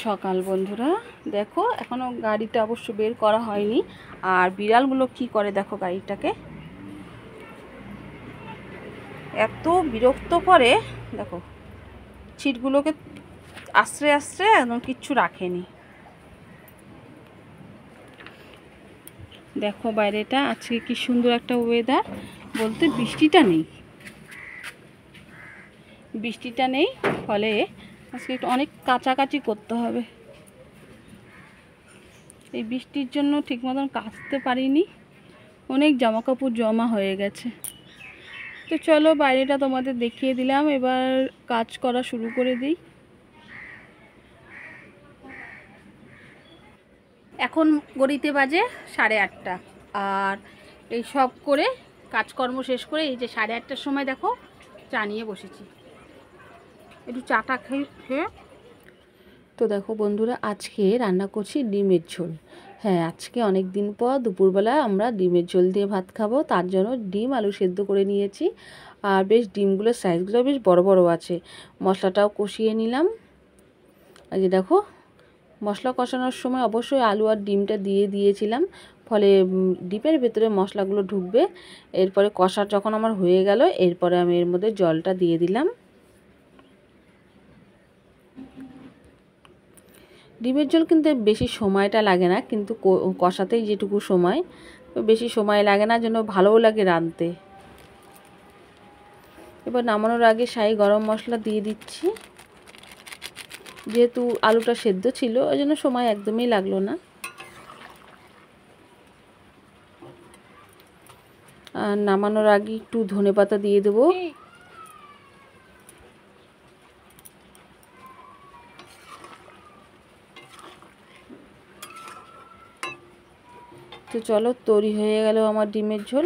সকাল বন্ধুরা, দেখো এখনো গাড়িটা অবশ্য বের করা হয়নি। আর বিড়ালগুলো কি করে দেখো, গাড়িটাকে এত বিরক্ত করে। দেখো ছিটগুলোকে আশ্রে আশ্রে একদম কিচ্ছু রাখেনি। দেখো বাইরেটা আজকে কি সুন্দর একটা ওয়েদার, বলতে বৃষ্টিটা নেই, ফলে আজকে একটু অনেক কাচাকাচি করতে হবে। এই বৃষ্টির জন্য ঠিক মতন কাচতে পারিনি, অনেক জামা কাপড় জমা হয়ে গেছে। তো চলো বাইরেটা তোমাদের দেখিয়ে দিলাম, এবার কাজ করা শুরু করে দিই। এখন ঘড়িতে বাজে 8:30, আর এই সব করে কাজকর্ম শেষ করে এই যে 8:30টার সময় দেখো চা নিয়ে বসেছি, একটু চাটা খেয়ে। তো দেখো বন্ধুরা, আজকে রান্না করছি ডিমের ঝোল। হ্যাঁ, আজকে অনেক দিন পর দুপুরবেলা আমরা ডিমের ঝোল দিয়ে ভাত খাবো, তার জন্য ডিম আলু সেদ্ধ করে নিয়েছি। আর বেশ ডিমগুলোর সাইজগুলো বেশ বড় বড় আছে। মশলাটাও কষিয়ে নিলাম। এই যে দেখো, মশলা কষানোর সময় অবশ্যই আলু আর ডিমটা দিয়েছিলাম, ফলে ডিমের ভেতরে মশলাগুলো ঢুকবে। এরপরে কষা যখন আমার হয়ে গেল, এরপরে আমি এর মধ্যে জলটা দিয়ে দিলাম। ডিমের ঝোল কিন্তু বেশি সময়টা লাগে না, কিন্তু কষাতেই যেটুকু সময়, বেশি সময় লাগে না, জন্য ভালোও লাগে রাঁধতে। এবার নামানোর আগে শাহি গরম মশলা দিয়ে দিচ্ছি। যেহেতু আলুটা সেদ্ধ ছিল, ওই জন্য সময় একদমই লাগলো না। আর নামানোর আগে একটু ধনেপাতা দিয়ে দেবো। তো চলো, তৈরি হয়ে গেল আমার ডিমের ঝোল।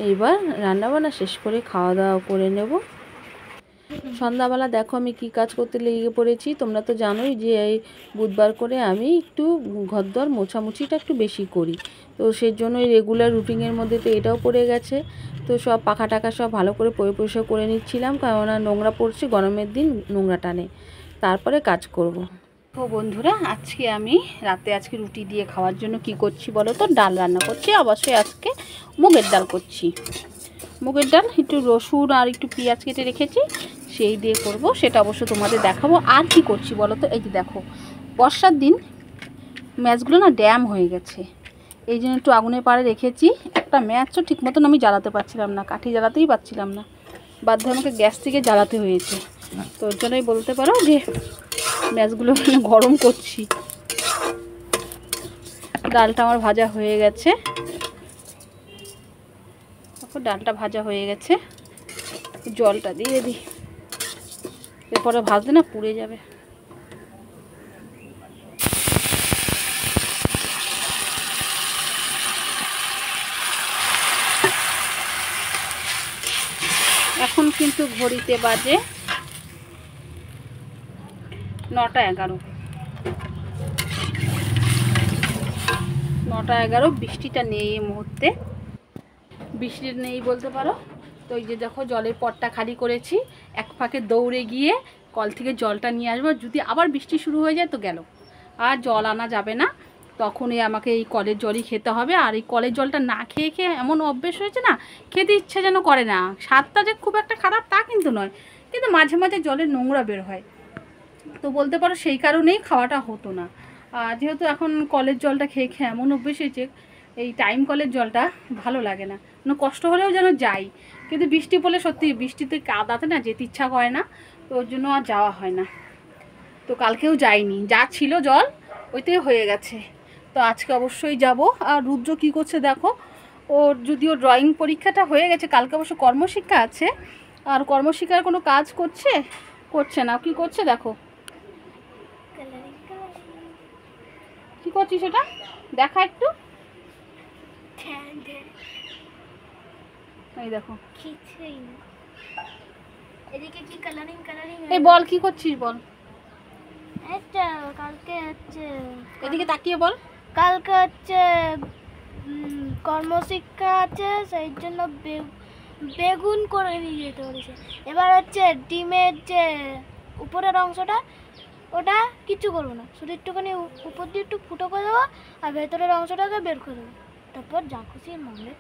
এইবার রান্নাবান্না শেষ করে খাওয়া দাওয়া করে নেব। সন্ধ্যাবেলা দেখো আমি কি কাজ করতে লেগে পড়েছি। তোমরা তো জানোই যে এই বুধবার করে আমি একটু ঘরদোর মোছামুছিটা একটু বেশি করি, তো সেই জন্য রেগুলার রুটিনের মধ্যে তো এটাও পড়ে গেছে। তো সব পাখা টাকা সব ভালো করে পরিষ্কার করে নিচ্ছিলাম, কেননা নোংরা পড়ছে, গরমের দিন নোংরা টানে। তারপরে কাজ করব। তো বন্ধুরা, আমি রাতে রুটি দিয়ে খাওয়ার জন্য কি করছি বলো তো, ডাল রান্না করছি। অবশ্যই আজকে মুগের ডাল করছি। মুগের ডাল একটু রসুন আর একটু পেঁয়াজ কেটে রেখেছি, সেই দিয়ে করব। সেটা অবশ্য তোমাদের দেখাবো। আর কি করছি বলো তো, এই যে দেখো, বর্ষার দিন ম্যাচগুলো না ড্যাম হয়ে গেছে, এই জন্য একটু আগুনের পাড়ে রেখেছি। একটা ম্যাচও ঠিক মতন আমি জ্বালাতে পারছিলাম না, কাঠি জ্বালাতেই পারছিলাম না, বাধ্য আমাকে গ্যাস থেকে জ্বালাতে হয়েছে। তো ওর জন্যই বলতে পারো যে ম্যাচগুলো গরম করছি। ডালটা আমার ভাজা হয়ে গেছে, ডালটা ভাজা হয়ে গেছে। জলটা দিয়ে দিই, এরপরে ভাজতে না পুড়ে যাবে। এখন কিন্তু ঘড়িতে বাজে 9:11। 9:11, বৃষ্টিটা নেই এই মুহূর্তে, বৃষ্টি নেই বলতে পারো। তো এই যে দেখো, জলের পটটা খালি করেছি, এক ফাঁকে দৌড়ে গিয়ে কল থেকে জলটা নিয়ে আসবো। যদি আবার বৃষ্টি শুরু হয়ে যায় তো গেল, আর জল আনা যাবে না, তখনই আমাকে এই কলের জলই খেতে হবে। আর এই কলের জলটা না খেয়ে খেয়ে এমন অভ্যেস হয়েছে না, খেতে ইচ্ছে যেন করে না। স্বাদটা যে খুব একটা খারাপ তা কিন্তু নয়, কিন্তু মাঝে মাঝে জলের নোংরা বের হয়, তো বলতে পারো সেই কারণেই খাওয়াটা হতো না। যেহেতু এখন কলের জলটা খেয়ে খেয়ে এমন অভ্যেস হয়েছে, এই টাইম কলের জলটা ভালো লাগে না, কষ্ট হলেও যেন যাই। কিন্তু বৃষ্টি পড়লে সত্যি বৃষ্টিতে কাদাতে না যেতে ইচ্ছা করে না, তো ওর জন্য আর যাওয়া হয় না। তো কালকেও যাইনি, যা ছিল জল ওইতেই হয়ে গেছে। তো আজকে অবশ্যই যাব। আর রুদ্র কী করছে দেখো, ওর যদিও ড্রয়িং পরীক্ষাটা হয়ে গেছে, কালকে অবশ্য কর্মশিক্ষা আছে, আর কর্মশিক্ষার কোনো কাজ করছে না। কি করছে দেখো, কি করছিস সেটা দেখা একটু। এই দেখো, এই বল কি করছিস বল, কালকে হচ্ছে, এদিকে তাকিয়ে বল। কালকে হচ্ছে কর্মশিক্ষা আছে, সেই জন্য বেগুন করে নিয়ে যেতে বলেছে। এবার হচ্ছে ডিমের যে উপরের অংশটা ওটা কিচ্ছু করবো না, শুধু একটুখানি উপর দিয়ে একটু ফুটো করে দেবো আর ভেতরের অংশটাকে বের করে দেবো, তারপর যা খুশি মনে।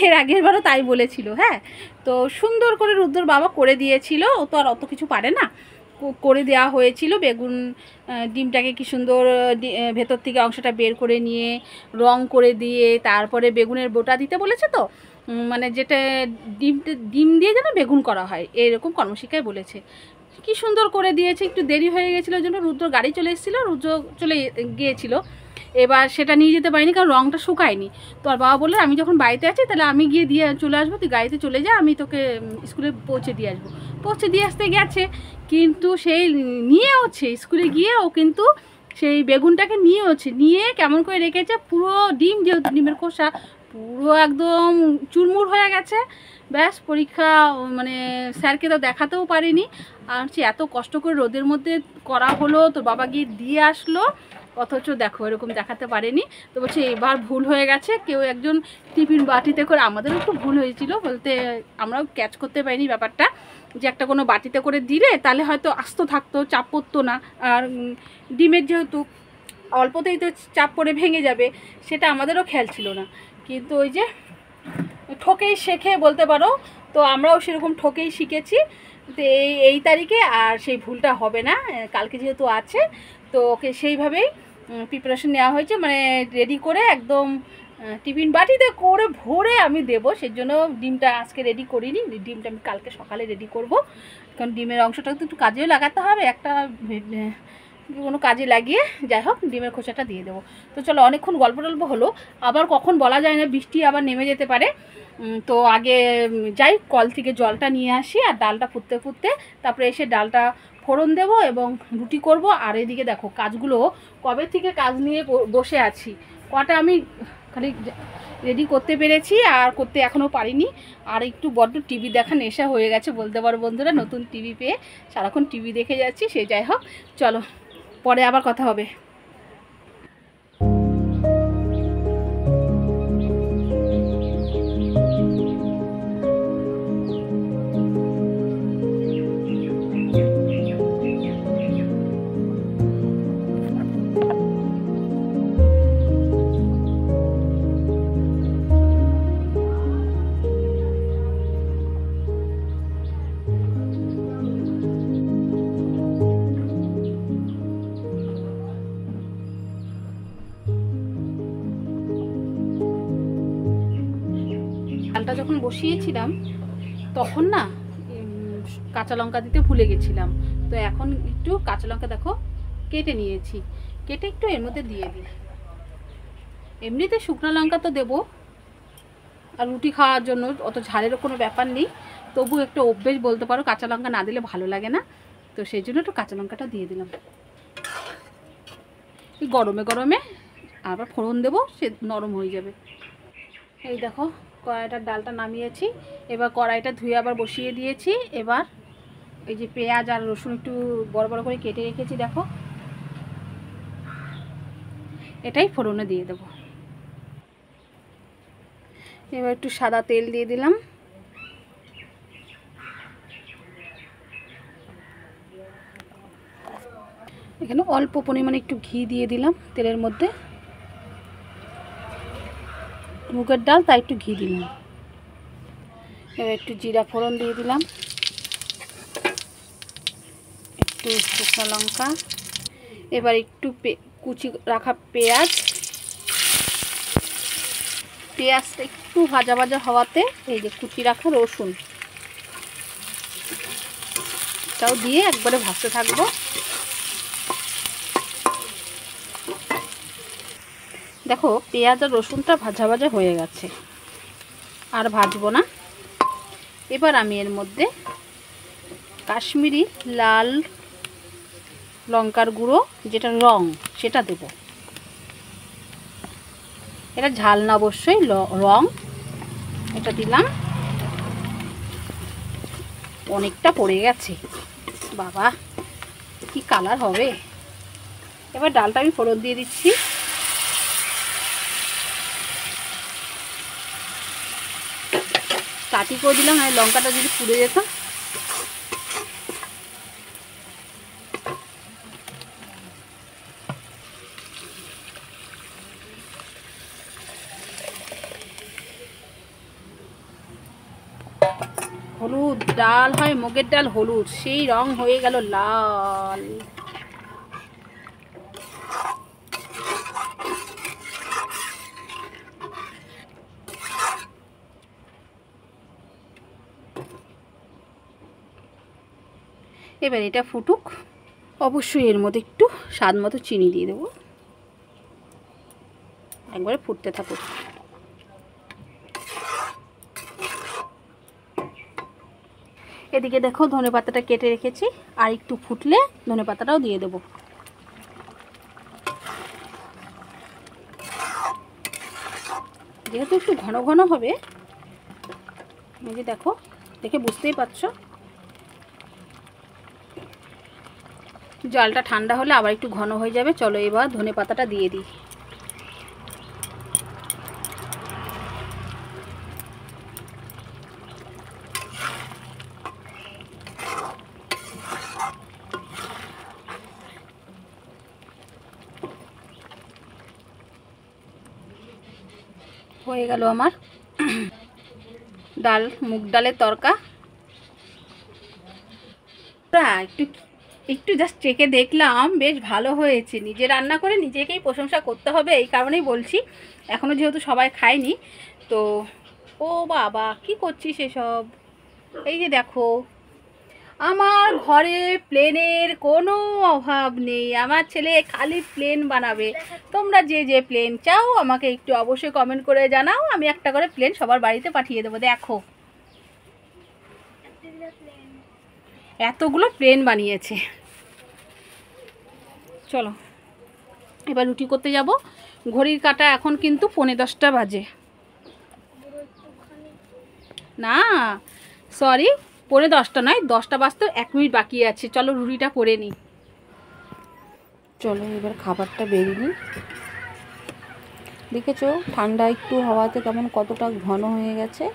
এর আগের বারও তাই বলেছিল। হ্যাঁ, তো সুন্দর করে রুদ্রর বাবা করে দিয়েছিল, ও তো আর অত কিছু পারে না, করে দেওয়া হয়েছিল। বেগুন ডিমটাকে কি সুন্দর ভেতর থেকে অংশটা বের করে নিয়ে রং করে দিয়ে তারপরে বেগুনের বোটা দিতে বলেছে। তো মানে যেটা ডিম দিয়ে যেন বেগুন করা হয় এরকম কর্মশিক্ষায় বলেছে। কি সুন্দর করে দিয়েছে। একটু দেরি হয়ে গেছিলো জন্য রুদ্র গাড়ি চলে এসেছিলো, রুদ্র চলে গিয়েছিল। এবার সেটা নিয়ে যেতে পারিনি কারণ রঙটা শুকায়নি। তো আর বাবা বললো আমি যখন বাড়িতে আছি তাহলে আমি গিয়ে দিয়ে চলে আসবো, তুই গাড়িতে চলে যা, আমি তোকে স্কুলে পৌঁছে দিয়ে আসবো। পৌঁছে দিয়ে আসতে গেছে, কিন্তু সেই নিয়েওছে স্কুলে গিয়ে, ও কিন্তু সেই বেগুনটাকে নিয়েওছে, নিয়ে কেমন করে রেখেছে, পুরো ডিম যেহেতু ডিমের খোসা পুরো একদম চুরমুর হয়ে গেছে। ব্যাস পরীক্ষা মানে স্যারকে তো দেখাতেও পারিনি। আর হচ্ছে এত কষ্ট করে রোদের মধ্যে করা হলো, তোর বাবা গিয়ে দিয়ে আসলো, অথচ দেখো এরকম দেখাতে পারেনি। তো বলছে এবার ভুল হয়ে গেছে, কেউ একজন টিফিন বাটিতে করে, আমাদেরও একটু ভুল হয়েছিল বলতে, আমরাও ক্যাচ করতে পারিনি ব্যাপারটা, যে একটা কোনো বাটিতে করে দিলে তাহলে হয়তো আস্ত থাকতো, চাপ পড়তো না। আর ডিমের যেহেতু অল্পতেই তো চাপ পড়ে ভেঙে যাবে, সেটা আমাদেরও খেয়াল ছিল না। কিন্তু ওই যে ঠকেই শেখে বলতে পারো, তো আমরাও সেরকম ঠকেই শিখেছি। তো এই তারিখে আর সেই ভুলটা হবে না, কালকে যেহেতু আছে তো ওকে সেইভাবেই প্রিপারেশন নেওয়া হয়েছে, মানে রেডি করে একদম টিফিন বাটিতে করে ভরে আমি দেবো। সেই জন্য ডিমটা আজকে রেডি করিনি, ডিমটা আমি কালকে সকালে রেডি করব, কারণ ডিমের অংশটা তো একটু কাজেও লাগাতে হবে, একটা কোনো কাজে লাগিয়ে যাই হোক ডিমের খোসাটা দিয়ে দেবো। তো চলো, অনেকক্ষণ গল্প টল্প হলো, আবার কখন বলা যায় না, বৃষ্টি আবার নেমে যেতে পারে। তো আগে যাই কল থেকে জলটা নিয়ে আসি, আর ডালটা ফুটতে ফুটতে তারপরে এসে ডালটা ফোড়ন দেবো এবং রুটি করব। আর এদিকে দেখো কাজগুলো কবে থেকে কাজ নিয়ে বসে আছি, কটা আমি খালি রেডি করতে পেরেছি আর করতে এখনও পারিনি। আর একটু বড্ড টিভি দেখা নেশা হয়ে গেছে বলতে পারো বন্ধুরা, নতুন টিভি পেয়ে সারাক্ষণ টিভি দেখে যাচ্ছি। সে যাই হোক, চলো পরে আবার কথা হবে। ডালটা যখন বসিয়েছিলাম তখন না কাঁচা লঙ্কা দিতে ভুলে গেছিলাম। তো এখন একটু কাঁচা লঙ্কা দেখো কেটে নিয়েছি, কেটে একটু এর মধ্যে দিয়ে দিই। এমনিতে শুকনো লঙ্কা তো দেবো, আর রুটি খাওয়ার জন্য অত ঝালেরও কোনো ব্যাপার নেই, তবু একটু অভ্যেস বলতে পারো, কাঁচা লঙ্কা না দিলে ভালো লাগে না। তো সেই জন্য একটু কাঁচা লঙ্কাটা দিয়ে দিলাম। গরমে গরমে আবার ফোড়ন দেবো, সে নরম হয়ে যাবে। এই দেখো কড়াইটার ডালটা নামিয়েছি, এবার কড়াইটা ধুয়ে আবার বসিয়ে দিয়েছি। এবার এই যে পেঁয়াজ আর রসুন একটু বড় বড় করে কেটে রেখেছি দেখো, এটাই ফোড়নে দিয়ে দেবো। এবার একটু সাদা তেল দিয়ে দিলাম, এখানে অল্প পরিমাণে একটু ঘি দিয়ে দিলাম তেলের মধ্যে, মুগের ডাল তাই একটু ঘি দিলাম। এবার একটু জিরা ফোড়ন দিয়ে দিলাম, একটু শুকনো লঙ্কা, এবার একটু কুচি রাখা পেঁয়াজটা একটু ভাজা ভাজা হওয়াতে এই যে কুচি রাখা রসুন তাও দিয়ে একবারে ভাজতে থাকবো। দেখো পেঁয়াজ আর রসুনটা ভাজা ভাজা হয়ে গেছে, আর ভাজবো না। এবার আমি এর মধ্যে কাশ্মীরি লাল লঙ্কার গুঁড়ো যেটা রং সেটা দেব। এটা ঝাল না অবশ্যই রং, এটা দিলাম। অনেকটা পড়ে গেছে বাবা, কি কালার হবে। এবার ডালটা আমি ফোড়ন দিয়ে দিচ্ছি। কাটি করে দিলাম, আর লঙ্কাটা যদি পুড়ে যেত। হলুদ ডাল হয়, মুগের ডাল হলুদ, সেই রং হয়ে গেল লাল। এবার এটা ফুটুক, অবশ্যই এর মধ্যে একটু স্বাদ মতো চিনি দিয়ে দেবো, একবারে ফুটতে থাকুক। এদিকে দেখো ধনেপাতাটা কেটে রেখেছি, আর একটু ফুটলে ধনেপাতাটাও দিয়ে দেবো। যেহেতু একটু ঘন ঘন হবে, এই যে দেখো, দেখে বুঝতেই পারছো। জলটা ঠান্ডা হলে আবার একটু ঘন হয়ে যাবে। চলো এবার ধনেপাতাটা দিয়ে দিই। হয়ে গেল আমার ডাল, মুগ ডালের তরকা। একটু একটু জাস্ট চেখে দেখলাম, বেশ ভালো হয়েছে। নিজে রান্না করে নিজেকেই প্রশংসা করতে হবে, এই কারণেই বলছি। এখনও যেহেতু সবাই খায়নি তো। ও বাবা, কি করছিস এসব? এই যে দেখো, আমার ঘরে প্লেনের কোনো অভাব নেই। আমার ছেলে খালি প্লেন বানাবে। তোমরা যে যে প্লেন চাও আমাকে একটু অবশ্যই কমেন্ট করে জানাও, আমি একটা করে প্লেন সবার বাড়িতে পাঠিয়ে দেবো। দেখো এতগুলো প্লেন বানিয়েছে। চলো এবার রুটি করতে যাব। ঘড়ির কাঁটা এখন কিন্তু 10:45 বাজে। না সরি, 10:45 নয়, 10টা বাজতে 1 মিনিট বাকি আছে। চলো রুটিটা করে নিই। চলো এবার খাবারটা বেরিয়ে নিই। দেখেছো ঠান্ডা একটু হওয়াতে কেমন কতটা ঘন হয়ে গেছে।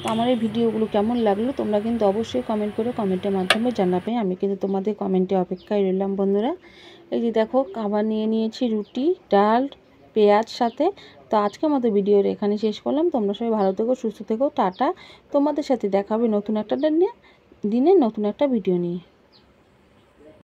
তো আমার এই ভিডিওগুলো কেমন লাগলো তোমরা কিন্তু অবশ্যই কমেন্ট করে কমেন্টের মাধ্যমে জানাবে। আমি কিন্তু তোমাদের কমেন্টে অপেক্ষায় রইলাম বন্ধুরা। এই যে দেখো খাবার নিয়ে নিয়েছি, রুটি, ডাল, পেঁয়াজ সাথে। তো আজকের মতো ভিডিওর এখানে শেষ করলাম। তোমরা সবাই ভালো থেকো, সুস্থ থেকো, টাটা। তোমাদের সাথে দেখা হবে নতুন একটা দিনে নতুন একটা ভিডিও নিয়ে।